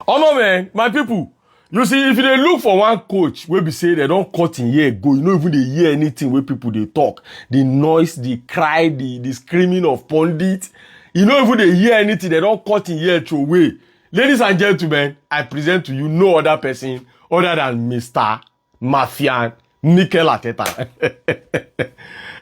Omo man, my people, you see, if they look for one coach wey be say they don't cut in here go, you know even they hear anything where people they talk, the noise, the cry, the screaming of pundits, you know even they hear anything, they don't cut in here throw away. Ladies and gentlemen, I present to you no other person other than Mr. Mafian Mikel Ateta.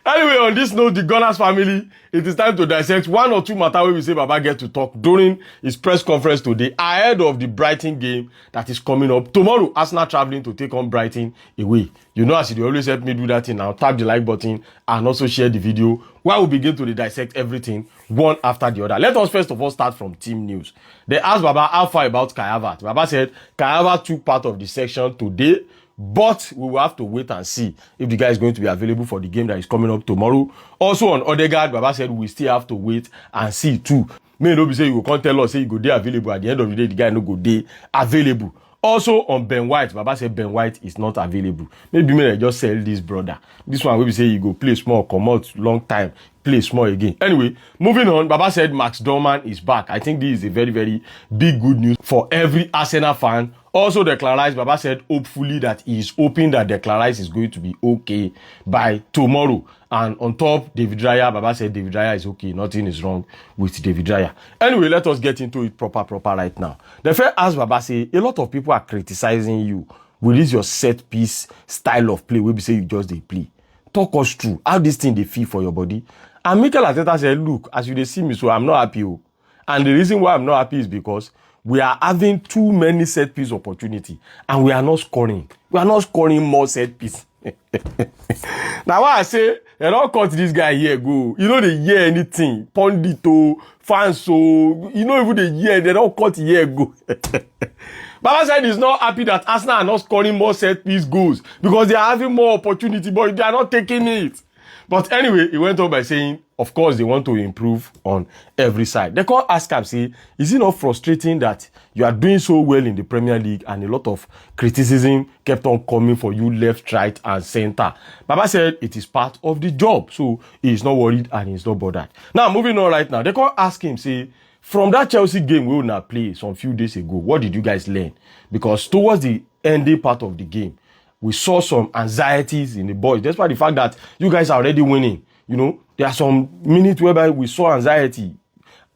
Anyway, on this note, the Gunners family, it is time to dissect one or two matters where we say Baba get to talk during his press conference today ahead of the Brighton game that is coming up. Tomorrow, Arsenal traveling to take on Brighton away. You know, as you always help me do that thing now, tap the like button and also share the video while we begin to dissect everything one after the other. Let us first of all start from team news. They asked Baba how far about Kai Havertz. Baba said Kai Havertz took part of the section today, but we will have to wait and see if the guy is going to be available for the game that is coming up tomorrow. Also on Odegaard, Baba said we still have to wait and see too. May no be say you can't tell us say you go there available. At the end of the day, the guy no go there available. Also on Ben White, Baba said Ben White is not available. Maybe may just sell this brother. This one will be say you go play small, come out long time, play small again. Anyway, moving on, Baba said Max Dorman is back. I think this is a very, very big good news for every Arsenal fan. Also, Declan Rice, Baba said hopefully that he is hoping that Declan Rice is going to be okay by tomorrow. And on top, David Raya, Baba said David Raya is okay. Nothing is wrong with David Raya. Anyway, let us get into it proper right now. The first ask Baba say, a lot of people are criticizing you with this your set piece style of play. We say you just they play. Talk us through how this thing they feel for your body. And Mikel Ateta said, look, as you they see me, so I'm not happy. And the reason why I'm not happy is because we are having too many set piece opportunity and we are not scoring. We are not scoring more set piece. Now why I say they don't cut this guy here go. You know they hear anything. Pondito, fans so you know even they hear they don't cut here go. Baba said he's not happy that Arsenal are not scoring more set piece goals because they are having more opportunity, but they are not taking it. But anyway, he went on by saying, of course, they want to improve on every side. They can't ask him, say, is it not frustrating that you are doing so well in the Premier League and a lot of criticism kept on coming for you left, right, and center? Baba said it is part of the job, so he is not worried and he is not bothered. Now, moving on right now, they can't ask him, say, from that Chelsea game we will not play some few days ago, what did you guys learn? Because towards the ending part of the game, we saw some anxieties in the boys, despite the fact that you guys are already winning. You know, there are some minutes whereby we saw anxiety.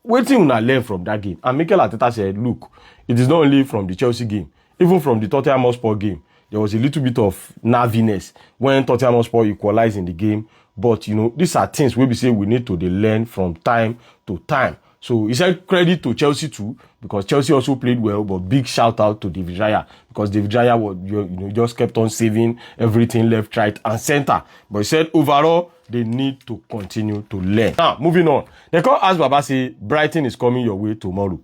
Waiting to learn from that game. And Mikel Ateta said, look, it is not only from the Chelsea game, even from the Tottenham Hotspur game, there was a little bit of nerviness when Tottenham Hotspur equalized in the game. But, you know, these are things we say we need to learn from time to time. So he said credit to Chelsea too, because Chelsea also played well, but big shout out to David Raya, because David Raya was, you know, just kept on saving everything left, right, and center. But he said overall, they need to continue to learn. Now, moving on. They can't ask Baba say Brighton is coming your way tomorrow.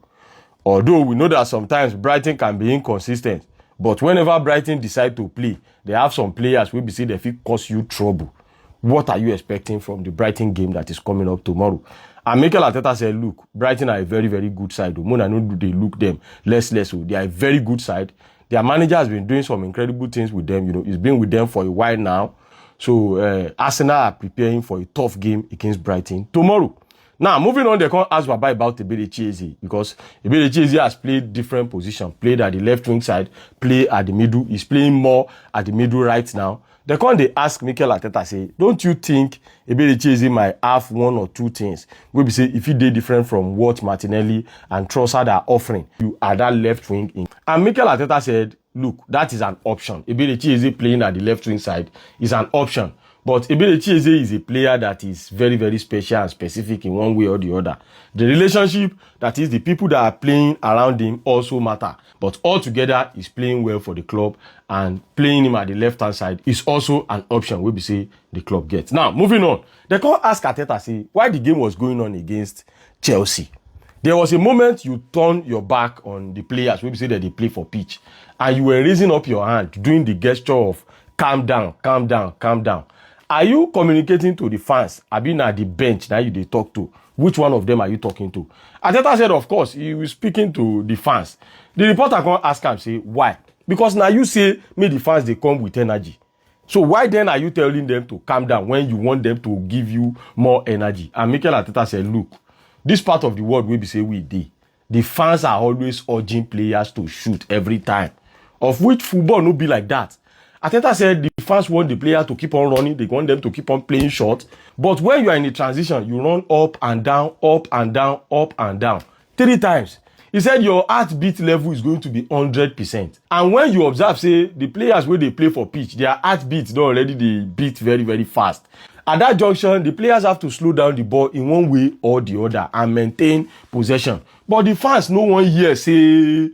Although we know that sometimes Brighton can be inconsistent, but whenever Brighton decide to play, they have some players will be say they feel cause you trouble. What are you expecting from the Brighton game that is coming up tomorrow? And Mikel Ateta said, look, Brighton are a very, very good side. More than no do they look them less. They are a very good side. Their manager has been doing some incredible things with them. You know, he's been with them for a while now. So Arsenal are preparing for a tough game against Brighton tomorrow. Now, moving on, they can't ask Baba about Ebere because Ebere has played different positions. Played at the left wing side, played at the middle. He's playing more at the middle right now. They can't they ask Mikel Ateta, say, don't you think Ebere might have one or two things? We say if he did different from what Martinelli and Trossard are offering, you are that left wing in. And Mikel Ateta said, look, that is an option. Ebere playing at the left wing side is an option. But Ebere is a player that is very, very special and specific in one way or the other. The relationship, that is the people that are playing around him, also matter. But altogether, he's playing well for the club, and playing him at the left-hand side is also an option we say the club gets. Now, moving on. They can't ask Ateta, say, why the game was going on against Chelsea. There was a moment you turned your back on the players, we say that they play for pitch, and you were raising up your hand, doing the gesture of calm down, calm down, calm down. Are you communicating to the fans? I've been at the bench now they talk to. Which one of them are you talking to? Ateta said, of course, he was speaking to the fans. The reporter can ask him, say, why? Because now you say, may the fans, they come with energy. So why then are you telling them to calm down when you want them to give you more energy? And Mikel Ateta said, look, this part of the world will be say we did. the fans are always urging players to shoot every time, of which football no be like that. Ateta said the fans want the player to keep on running, they want them to keep on playing short, but when you are in a transition, you run up and down, up and down, up and down 3 times. He said your heartbeat level is going to be 100%. And when you observe, say, the players where they play for pitch, their heartbeat, they already they beat very, very fast. At that junction, the players have to slow down the ball in one way or the other and maintain possession. But the fans, no one here say,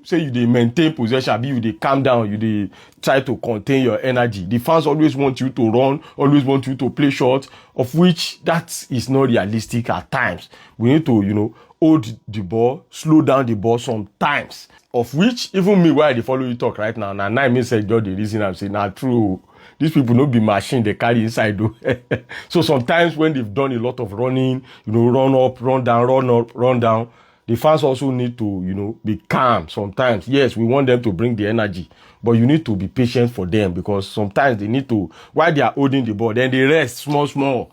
say you they maintain possession, you they calm down, you they try to contain your energy. The fans always want you to run, always want you to play short, of which that is not realistic at times. We need to, hold the ball, slow down the ball sometimes. Of which, even me, while they follow you talk right now, now 9 minutes ago, the reason I'm saying, now true. These people no be machine, they carry inside though. So sometimes when they've done a lot of running, run up, run down, run up, run down, the fans also need to, be calm sometimes. Yes, we want them to bring the energy, but you need to be patient for them because sometimes they need to, while they are holding the ball, then they rest small.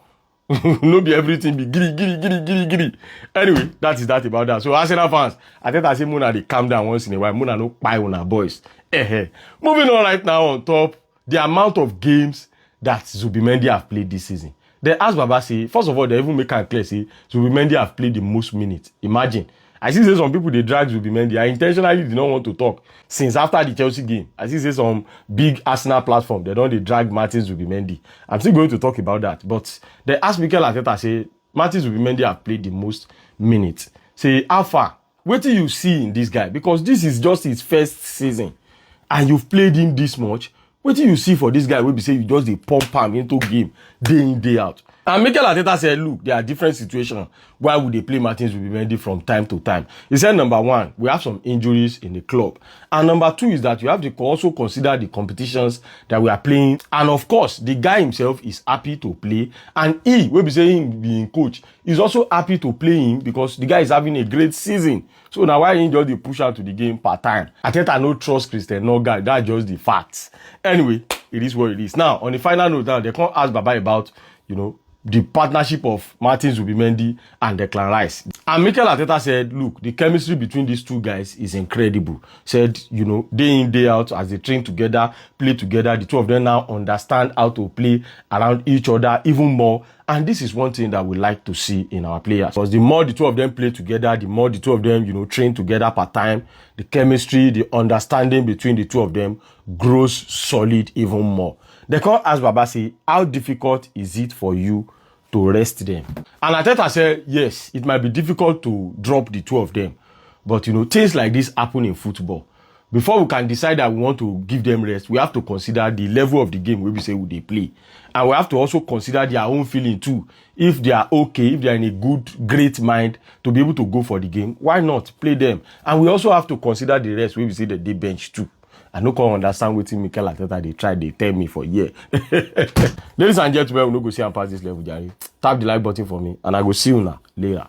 No be everything be giddy. Anyway, that is that about that. So Arsenal fans, I think I say Muna they calm down once in a while. Muna no pie on our boys. Moving on right now on top, the amount of games that Zubimendi have played this season. They ask Baba say, first of all, they even make it clear say Zubimendi have played the most minutes. Imagine. I see say some people they drag Zubimendi. I intentionally did not want to talk since after the Chelsea game. I see say some big Arsenal platform they don't they drag Martin Zubimendi. I'm still going to talk about that. But they ask Mikel Ateta say Martin Zubimendi have played the most minutes. Say how far? What do you see in this guy? Because this is just his first season, and you've played him this much. What do you see for this guy? We be say you just they pump him into game day in day out. And Mikel Ateta said, look, there are different situations. Why would they play Martins Zubimendi from time to time? He said, number one, we have some injuries in the club. And number two is that you have to also consider the competitions that we are playing. And of course, the guy himself is happy to play. And he, we be saying being coach, is also happy to play him because the guy is having a great season. So now why he just push out to the game part time? Ateta no trust Christian, no guy. That's just the facts. Anyway, it is what it is. Now, on the final note, now they can't ask Baba about, the partnership of Martin Zubimendi and Declan Rice. And Mikel Ateta said, look, the chemistry between these two guys is incredible. Said, day in, day out, as they train together, play together, the two of them now understand how to play around each other even more. And this is one thing that we like to see in our players. Because the more the two of them play together, the more the two of them, train together per time, the chemistry, the understanding between the two of them grows solid even more. They can't ask Baba, say, how difficult is it for you to rest them? And Ateta said, yes, it might be difficult to drop the two of them. But, things like this happen in football. Before we can decide that we want to give them rest, we have to consider the level of the game where we say would they play. And we have to also consider their own feeling too. If they are okay, if they are in a great mind to be able to go for the game, why not play them? And we also have to consider the rest where we say that they bench too. I no can understand what Mikel Ateta they try, they tell me for a year. Ladies and gentlemen, we no go see and pass this level, Jerry. Tap the like button for me, and I go see you now later.